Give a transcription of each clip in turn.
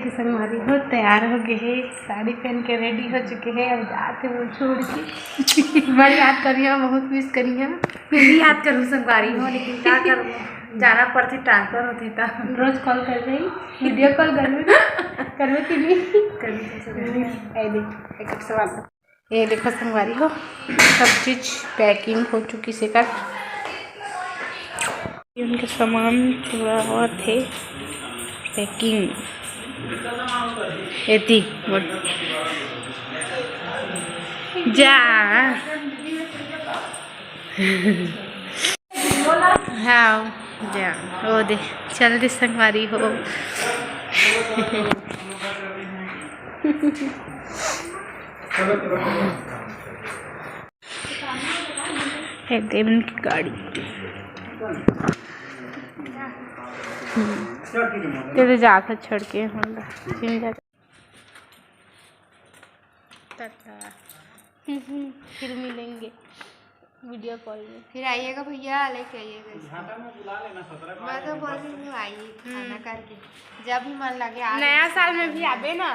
देखिए संगवारी हो तैयार हो गए हैं, साड़ी पहन के रेडी हो चुके हैं। अब जाते वो छोड़ के बड़ी याद करिए, बहुत मिस करिए। याद करूँ संगवारी हो, लेकिन क्या करूँ, जाना पड़ती, ट्रांसफर होती था। रोज कॉल कर रही, वीडियो कॉल करवे कि नहीं ये देखो संगवारी हो, सब चीज़ पैकिंग हो चुकी से कर उनके सामान पूरा हुआ थे पैकिंग एती जा हाँ जा ओ दे चल दे संगवारी हो। है देवन की गाड़ी तेरे जाकर छोड़ के हम फिर मिलेंगे वीडियो कॉल में। फिर आइएगा भैया, लेके आइएगा। मैं तो बोल रही हूँ आइए खाना करके, जब भी मन लगे। नया साल में भी आबे ना,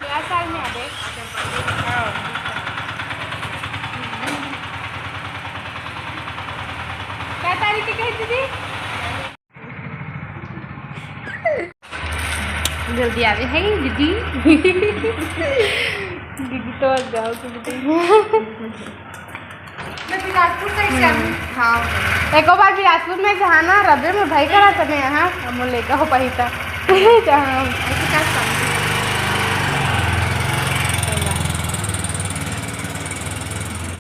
नया साल में आबे। क्या तारीख के कही दीदी? जल्दी आवे है दीदी। दीदी तो आ जाओ तो बिलासपुर हाँ एक बार बिलासपुर में जहाँ ना रबे में भाई करा समय यहाँ हम लेगा हो पाई था जहाँ